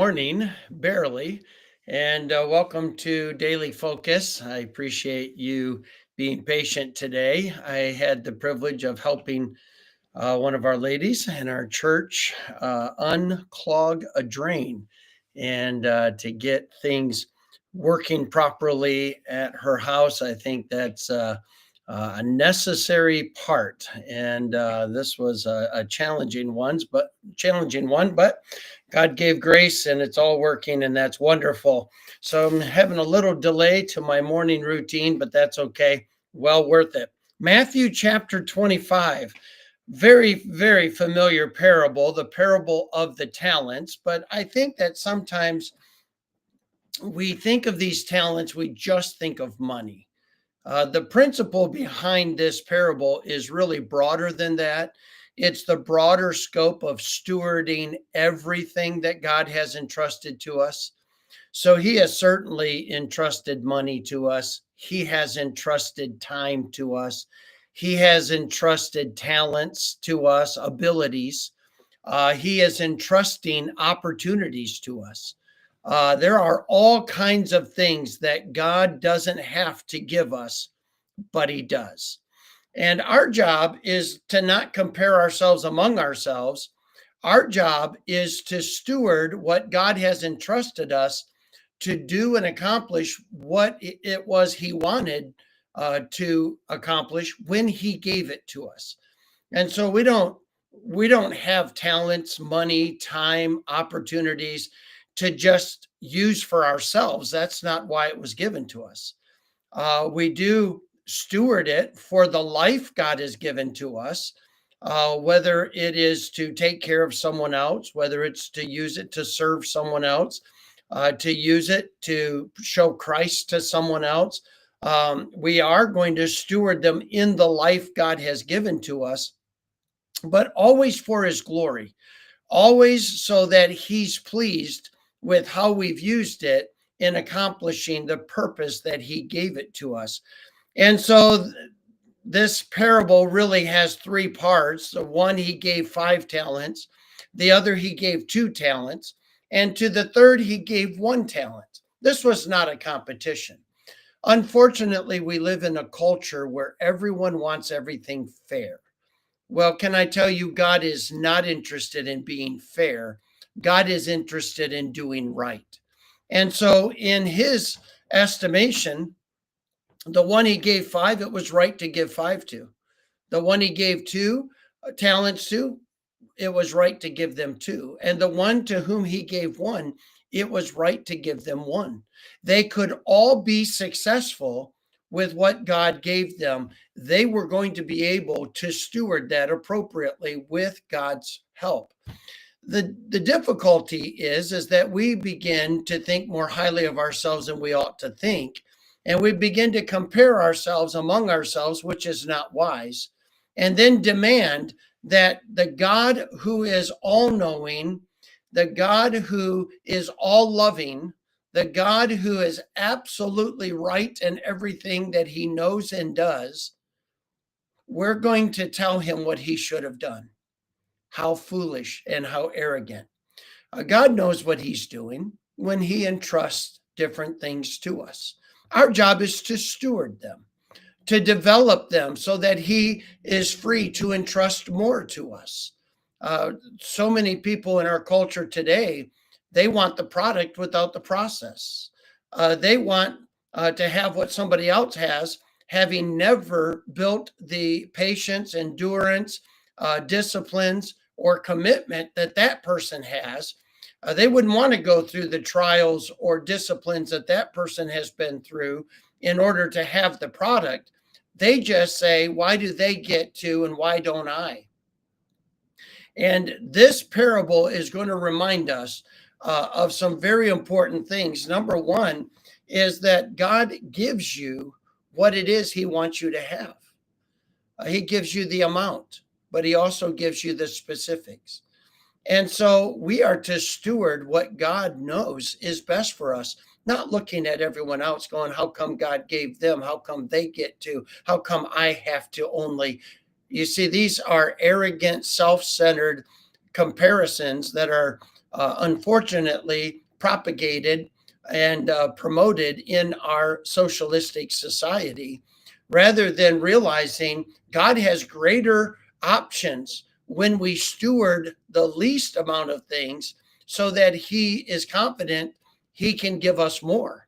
morning, barely, and welcome to Daily Focus. I appreciate you being patient today. I had the privilege of helping one of our ladies in our church unclog a drain and to get things working properly at her house. I think that's a necessary part, and this was a challenging one, but God gave grace, and it's all working, and that's wonderful. So I'm having a little delay to my morning routine, but that's okay. Well worth it. Matthew chapter 25. Very, very familiar parable, the parable of the talents. But I think that sometimes we think of these talents, we just think of money. The principle behind this parable is really broader than that. It's the broader scope of stewarding everything that God has entrusted to us. So he has certainly entrusted money to us. He has entrusted time to us. He has entrusted talents to us, abilities. He is entrusting opportunities to us. There are all kinds of things that God doesn't have to give us, but he does. And our job is to not compare ourselves among ourselves. Our job is to steward what God has entrusted us to do and accomplish what it was he wanted to accomplish when he gave it to us. And so we don't have talents, money, time, opportunities to just use for ourselves. That's not why it was given to us. We do steward it for the life God has given to us, whether it is to take care of someone else, whether it's to use it to serve someone else, to use it to show Christ to someone else. We are going to steward them in the life God has given to us, but always for his glory, always so that he's pleased with how we've used it in accomplishing the purpose that he gave it to us. And so this parable really has three parts. The one, he gave 5 talents. The other, he gave 2 talents. And to the third, he gave 1 talent. This was not a competition. Unfortunately, we live in a culture where everyone wants everything fair. Well, can I tell you, God is not interested in being fair. God is interested in doing right. And so, in his estimation, the one he gave 5, it was right to give 5 to. The one he gave 2 talents to, it was right to give them 2. And the one to whom he gave 1, it was right to give them 1. They could all be successful with what God gave them. They were going to be able to steward that appropriately with God's help. The difficulty is that we begin to think more highly of ourselves than we ought to think, and we begin to compare ourselves among ourselves, which is not wise, and then demand that the God who is all knowing, the God who is all loving, the God who is absolutely right in everything that he knows and does, we're going to tell him what he should have done. How foolish and how arrogant. God knows what he's doing when he entrusts different things to us. Our job is to steward them, to develop them so that he is free to entrust more to us. So many people in our culture today, they want the product without the process. They want to have what somebody else has, having never built the patience, endurance, disciplines, or commitment that that person has. They wouldn't want to go through the trials or disciplines that that person has been through in order to have the product. They just say, why do they get to and why don't I? And this parable is going to remind us of some very important things. Number one is that God gives you what it is he wants you to have. He gives you the amount, but he also gives you the specifics. And so we are to steward what God knows is best for us, not looking at everyone else going, how come God gave them? How come they get to? How come I have to only? You see, these are arrogant, self-centered comparisons that are unfortunately propagated and promoted in our socialistic society, rather than realizing God has greater options when we steward the least amount of things so that he is confident he can give us more.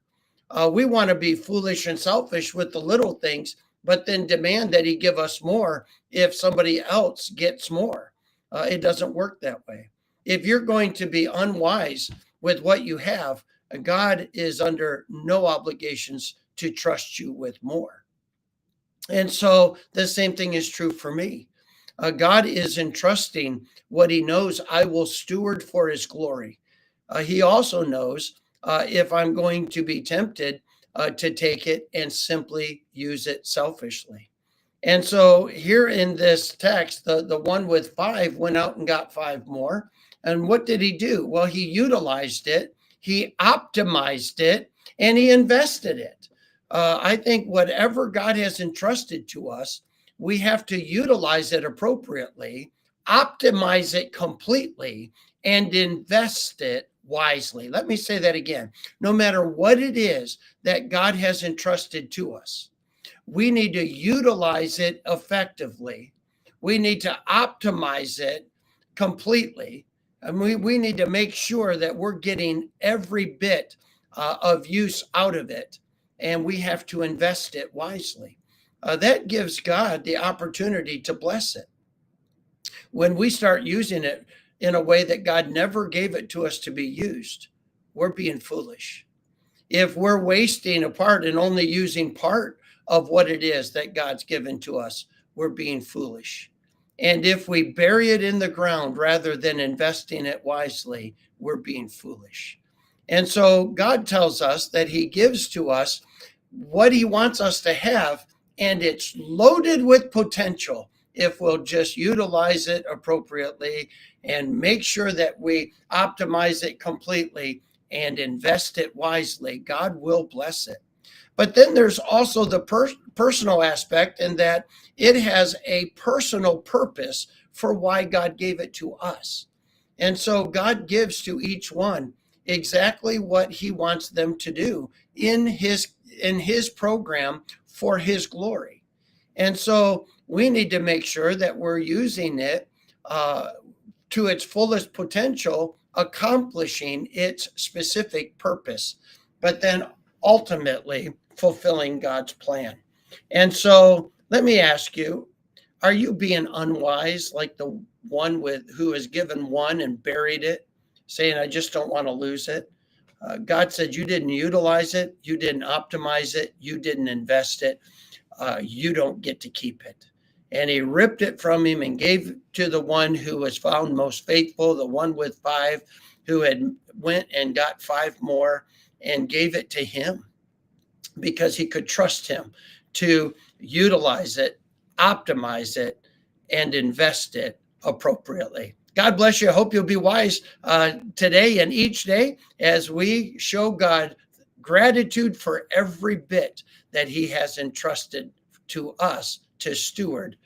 We want to be foolish and selfish with the little things, but then demand that he give us more if somebody else gets more. It doesn't work that way. If you're going to be unwise with what you have, God is under no obligations to trust you with more. And so the same thing is true for me. God is entrusting what he knows I will steward for his glory. He also knows if I'm going to be tempted to take it and simply use it selfishly. And so here in this text, the one with five went out and got five more. And what did he do? Well, he utilized it, he optimized it, and he invested it. I think whatever God has entrusted to us, we have to utilize it appropriately, optimize it completely, and invest it wisely. Let me say that again. No matter what it is that God has entrusted to us, we need to utilize it effectively. We need to optimize it completely. And we need to make sure that we're getting every bit of use out of it. And we have to invest it wisely. That gives God the opportunity to bless it. When we start using it in a way that God never gave it to us to be used, we're being foolish. If we're wasting a part and only using part of what it is that God's given to us, we're being foolish. And if we bury it in the ground rather than investing it wisely, we're being foolish. And so God tells us that he gives to us what he wants us to have, and it's loaded with potential if we'll just utilize it appropriately and make sure that we optimize it completely and invest it wisely. God will bless it. But then there's also the personal aspect, in that it has a personal purpose for why God gave it to us. And so God gives to each one exactly what he wants them to do in his program for his glory. And so we need to make sure that we're using it to its fullest potential, accomplishing its specific purpose, but then ultimately fulfilling God's plan. And so let me ask you, are you being unwise like the one who has given one and buried it, saying, I just don't want to lose it? God said, you didn't utilize it, you didn't optimize it, you didn't invest it, you don't get to keep it. And he ripped it from him and gave to the one who was found most faithful, the one with five, who had went and got five more, and gave it to him because he could trust him to utilize it, optimize it, and invest it appropriately. God bless you. I hope you'll be wise today and each day as we show God gratitude for every bit that he has entrusted to us to steward